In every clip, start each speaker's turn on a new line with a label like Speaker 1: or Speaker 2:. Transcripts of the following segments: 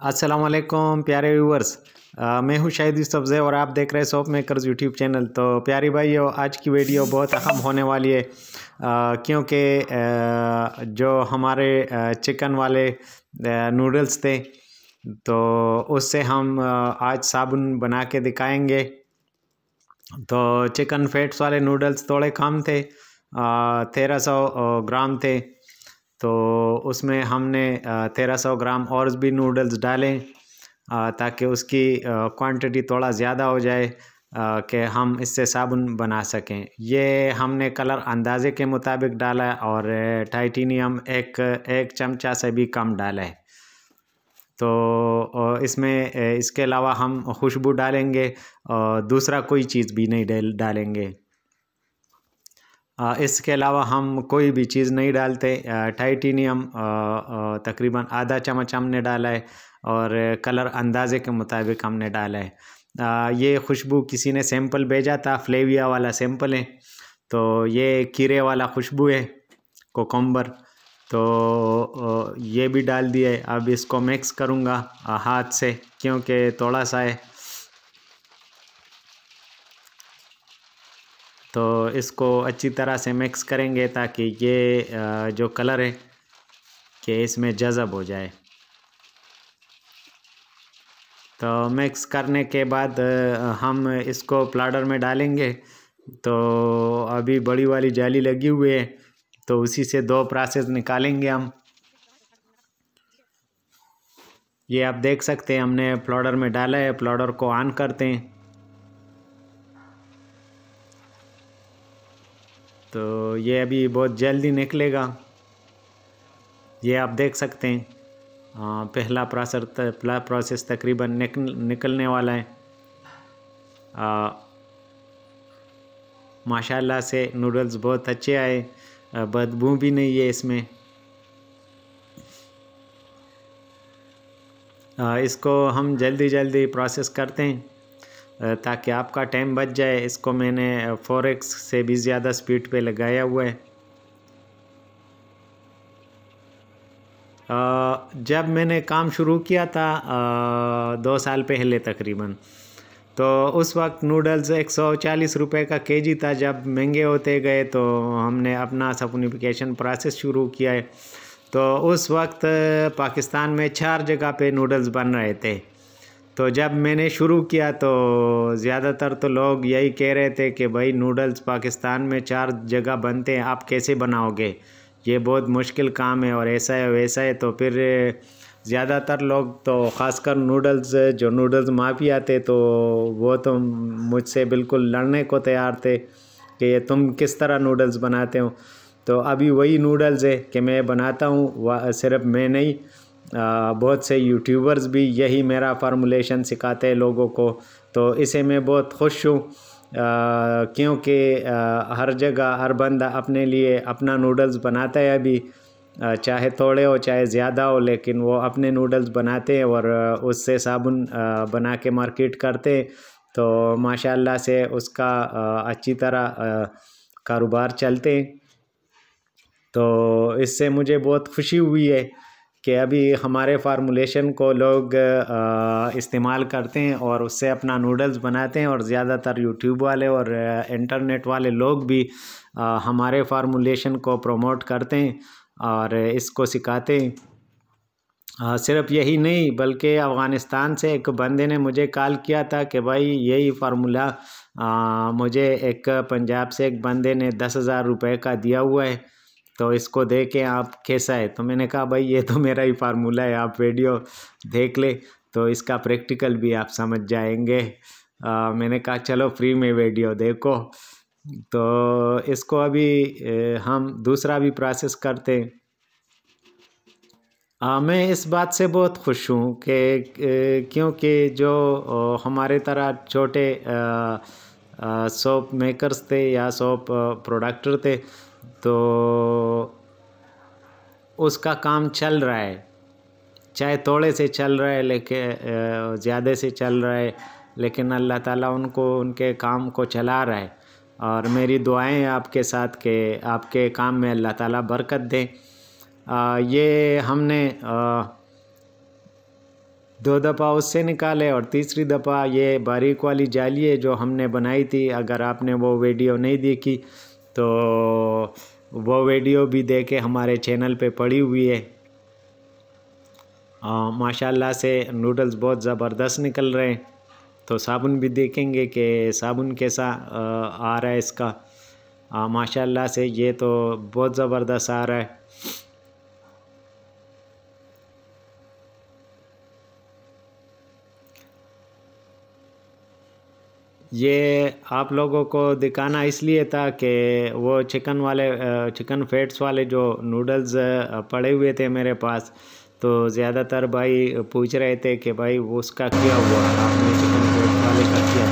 Speaker 1: अस्सलाम वालेकुम प्यारे व्यूवर्स। मैं हूं शाहिद यूसुफ और आप देख रहे हैं शॉप मेकर्स यूट्यूब चैनल। तो प्यारी भाइयों, आज की वीडियो बहुत अहम होने वाली है क्योंकि जो हमारे चिकन वाले नूडल्स थे तो उससे हम आज साबुन बना के दिखाएंगे। तो चिकन फेट्स वाले नूडल्स थोड़े कम थे, 1300 ग्राम थे। तो उसमें हमने 1300 ग्राम और भी नूडल्स डालें ताकि उसकी क्वांटिटी थोड़ा ज़्यादा हो जाए कि हम इससे साबुन बना सकें। ये हमने कलर अंदाज़े के मुताबिक डाला है और टाइटेनियम एक चमचा से भी कम डाला है। तो इसमें इसके अलावा हम खुशबू डालेंगे और दूसरा कोई चीज़ भी नहीं डालेंगे। इसके अलावा हम कोई भी चीज़ नहीं डालते। टाइटेनियम तकरीबन आधा चम्मच हमने डाला है और कलर अंदाज़े के मुताबिक हमने डाला है। ये खुशबू किसी ने सैंपल भेजा था, फ्लेविया वाला सैंपल है। तो ये कीरे वाला खुशबू है, कोकम्बर। तो ये भी डाल दिया है। अब इसको मिक्स करूँगा हाथ से क्योंकि थोड़ा सा है। तो इसको अच्छी तरह से मिक्स करेंगे ताकि ये जो कलर है कि इसमें जज़ब हो जाए। तो मिक्स करने के बाद हम इसको प्लाटर में डालेंगे। तो अभी बड़ी वाली जाली लगी हुई है तो उसी से 2 प्रोसेस निकालेंगे हम। ये आप देख सकते हैं हमने प्लाटर में डाला है। प्लाटर को ऑन करते हैं तो ये अभी बहुत जल्दी निकलेगा। ये आप देख सकते हैं पहला प्रोसेस तकरीबन निकलने वाला है। माशाल्लाह से नूडल्स बहुत अच्छे आए, बदबू भी नहीं है इसमें। इसको हम जल्दी जल्दी प्रोसेस करते हैं ताकि आपका टाइम बच जाए। इसको मैंने 4x से भी ज़्यादा स्पीड पे लगाया हुआ है। जब मैंने काम शुरू किया था 2 साल पहले तकरीबन, तो उस वक्त नूडल्स 140 रुपये का केजी था। जब महंगे होते गए तो हमने अपना सप्लीमेंटेशन प्रोसेस शुरू किया है। तो उस वक्त पाकिस्तान में 4 जगह पे नूडल्स बन रहे थे। तो जब मैंने शुरू किया तो ज़्यादातर तो लोग यही कह रहे थे कि भाई नूडल्स पाकिस्तान में 4 जगह बनते हैं, आप कैसे बनाओगे, ये बहुत मुश्किल काम है और ऐसा है वैसा है। तो फिर ज़्यादातर लोग तो ख़ासकर जो नूडल्स माफिया थे तो वो तो मुझसे बिल्कुल लड़ने को तैयार थे कि ये तुम किस तरह नूडल्स बनाते हो। तो अभी वही नूडल्स है कि मैं बनाता हूँ, सिर्फ मैं नहीं, बहुत से यूट्यूबर्स भी यही मेरा फार्मूलेशन सिखाते हैं लोगों को। तो इसे मैं बहुत खुश हूँ क्योंकि हर जगह हर बंदा अपने लिए अपना नूडल्स बनाता है। अभी चाहे थोड़े हो चाहे ज़्यादा हो, लेकिन वो अपने नूडल्स बनाते हैं और उससे साबुन बना के मार्केट करते हैं। तो माशाल्लाह से उसका अच्छी तरह कारोबार चलते हैं। तो इससे मुझे बहुत खुशी हुई है कि अभी हमारे फार्मूलेशन को लोग इस्तेमाल करते हैं और उससे अपना नूडल्स बनाते हैं। और ज़्यादातर यूट्यूब वाले और इंटरनेट वाले लोग भी हमारे फार्मूलेशन को प्रमोट करते हैं और इसको सिखाते हैं। सिर्फ यही नहीं बल्कि अफ़गानिस्तान से एक बंदे ने मुझे कॉल किया था कि भाई यही फार्मूला मुझे एक पंजाब से एक बंदे ने 10,000 रुपये का दिया हुआ है, तो इसको देखें आप कैसा है। तो मैंने कहा भाई ये तो मेरा ही फार्मूला है, आप वीडियो देख ले तो इसका प्रैक्टिकल भी आप समझ जाएंगे। मैंने कहा चलो फ्री में वीडियो देखो। तो इसको अभी हम दूसरा भी प्रोसेस करते हैं। मैं इस बात से बहुत खुश हूँ कि क्योंकि जो हमारे तरह छोटे सोप मेकर्स थे या सोप प्रोडक्टर थे तो उसका काम चल रहा है, चाहे थोड़े से चल रहा है लेकिन ज़्यादा से चल रहा है, लेकिन अल्लाह ताला उनको उनके काम को चला रहा है। और मेरी दुआएं हैं आपके साथ कि आपके काम में अल्लाह ताला बरकत दे। ये हमने 2 दफ़ा उससे निकाले और तीसरी दफ़ा ये बारीक वाली जाली है जो हमने बनाई थी। अगर आपने वो वीडियो नहीं देखी तो वो वीडियो भी देखे, हमारे चैनल पे पड़ी हुई है। माशाल्लाह से नूडल्स बहुत ज़बरदस्त निकल रहे हैं। तो साबुन भी देखेंगे कि साबुन कैसा आ रहा है इसका। माशाल्लाह से ये तो बहुत ज़बरदस्त आ रहा है। ये आप लोगों को दिखाना इसलिए था कि वो चिकन फेट्स वाले जो नूडल्स पड़े हुए थे मेरे पास, तो ज़्यादातर भाई पूछ रहे थे कि भाई उसका क्या हुआ, आपने चिकन फेट्स वाले का किया।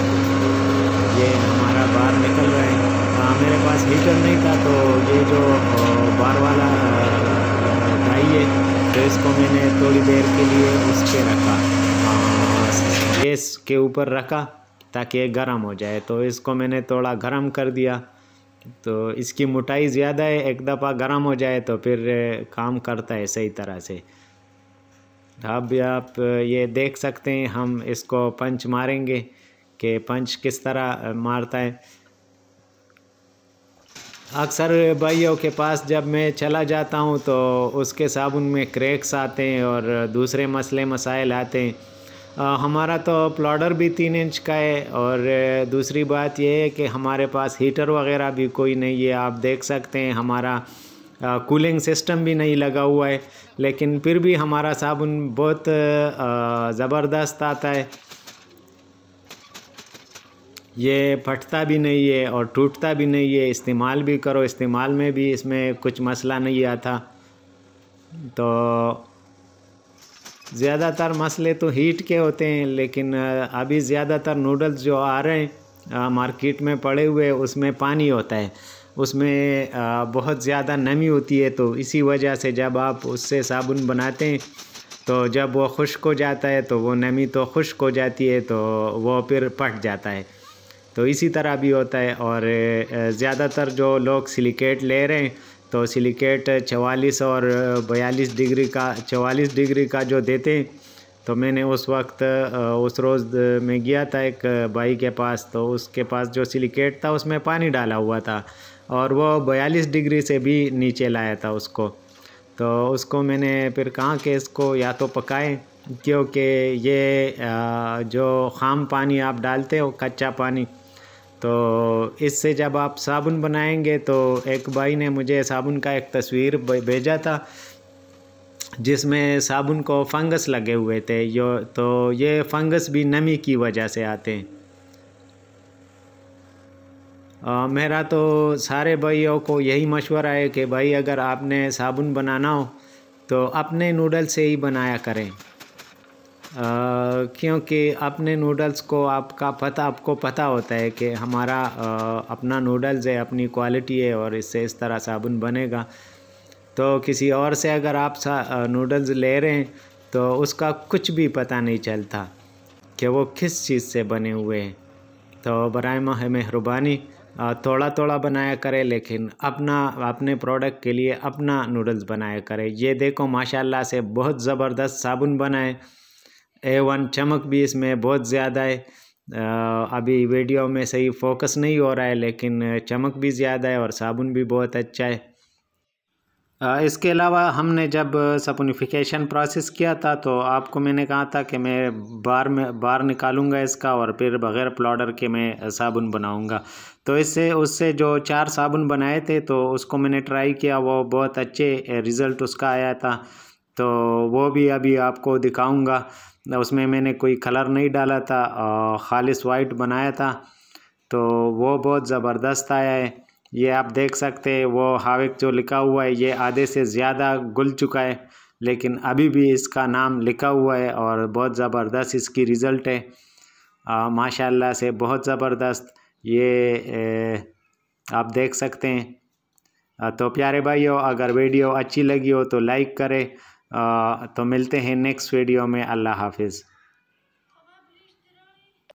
Speaker 1: ये हमारा बाहर निकल रहे हैं। मेरे पास हीटर नहीं था तो ये जो बार वाला ढाई है, तो इसको मैंने थोड़ी देर के लिए उस पर रखा, गैस के ऊपर रखा ताकि ये गर्म हो जाए। तो इसको मैंने थोड़ा गर्म कर दिया। तो इसकी मोटाई ज़्यादा है, एक दफ़ा गर्म हो जाए तो फिर काम करता है सही तरह से। अब आप ये देख सकते हैं, हम इसको पंच मारेंगे कि पंच किस तरह मारता है। अक्सर भाइयों के पास जब मैं चला जाता हूँ तो उसके साबुन में क्रैक्स आते हैं और दूसरे मसले मसाइल आते हैं। हमारा तो प्लॉडर भी 3 इंच का है और दूसरी बात यह है कि हमारे पास हीटर वगैरह भी कोई नहीं है। आप देख सकते हैं हमारा कूलिंग सिस्टम भी नहीं लगा हुआ है, लेकिन फिर भी हमारा साबुन बहुत ज़बरदस्त आता है। ये फटता भी नहीं है और टूटता भी नहीं है। इस्तेमाल भी करो, इस्तेमाल में भी इसमें कुछ मसला नहीं आता। तो ज़्यादातर मसले तो हीट के होते हैं, लेकिन अभी ज़्यादातर नूडल्स जो आ रहे हैं मार्केट में पड़े हुए, उसमें पानी होता है, उसमें बहुत ज़्यादा नमी होती है। तो इसी वजह से जब आप उससे साबुन बनाते हैं तो जब वो खुश्क हो जाता है तो वो नमी तो खुश्क हो जाती है, तो वो फिर फट जाता है। तो इसी तरह भी होता है। और ज़्यादातर जो लोग सिलिकेट ले रहे हैं तो सिलिकेट 44 और 42 डिग्री का 44 डिग्री का जो देते हैं। तो मैंने उस वक्त उस रोज़ मैं गया था एक भाई के पास, तो उसके पास जो सिलिकेट था उसमें पानी डाला हुआ था और वो 42 डिग्री से भी नीचे लाया था उसको। तो उसको मैंने फिर कहा कि इसको या तो पकाएं, क्योंकि ये जो ख़ाम पानी आप डालते हो, कच्चा पानी, तो इससे जब आप साबुन बनाएंगे। तो एक भाई ने मुझे साबुन का एक तस्वीर भेजा था जिसमें साबुन को फंगस लगे हुए थे। तो ये फंगस भी नमी की वजह से आते हैं। मेरा तो सारे भाइयों को यही मशवरा है कि भाई अगर आपने साबुन बनाना हो तो अपने नूडल्स से ही बनाया करें, क्योंकि अपने नूडल्स को आपको पता होता है कि हमारा अपना नूडल्स है, अपनी क्वालिटी है और इससे इस तरह साबुन बनेगा। तो किसी और से अगर आप नूडल्स ले रहे हैं तो उसका कुछ भी पता नहीं चलता कि वो किस चीज़ से बने हुए हैं। तो बराए मेहरबानी थोड़ा थोड़ा बनाया करें, लेकिन अपने प्रोडक्ट के लिए अपना नूडल्स बनाया करें। ये देखो माशाल्लाह से बहुत ज़बरदस्त साबुन बना है। A1 चमक भी इसमें बहुत ज़्यादा है। अभी वीडियो में सही फोकस नहीं हो रहा है, लेकिन चमक भी ज़्यादा है और साबुन भी बहुत अच्छा है। इसके अलावा हमने जब सपोनिफिकेशन प्रोसेस किया था तो आपको मैंने कहा था कि मैं बार निकालूंगा इसका और फिर बग़ैर प्लॉडर के मैं साबुन बनाऊंगा। तो उससे जो 4 साबुन बनाए थे तो उसको मैंने ट्राई किया, वो बहुत अच्छे रिज़ल्ट उसका आया था। तो वो भी अभी आपको दिखाऊंगा। उसमें मैंने कोई कलर नहीं डाला था, खालिस वाइट बनाया था, तो वो बहुत ज़बरदस्त आया है। ये आप देख सकते हैं, वो हाविक जो लिखा हुआ है ये आधे से ज़्यादा गुल चुका है, लेकिन अभी भी इसका नाम लिखा हुआ है और बहुत ज़बरदस्त इसकी रिज़ल्ट है। माशाल्लाह से बहुत ज़बरदस्त ये आप देख सकते हैं। तो प्यारे भाइयों, अगर वीडियो अच्छी लगी हो तो लाइक करें। तो मिलते हैं नेक्स्ट वीडियो में। अल्लाह हाफिज़।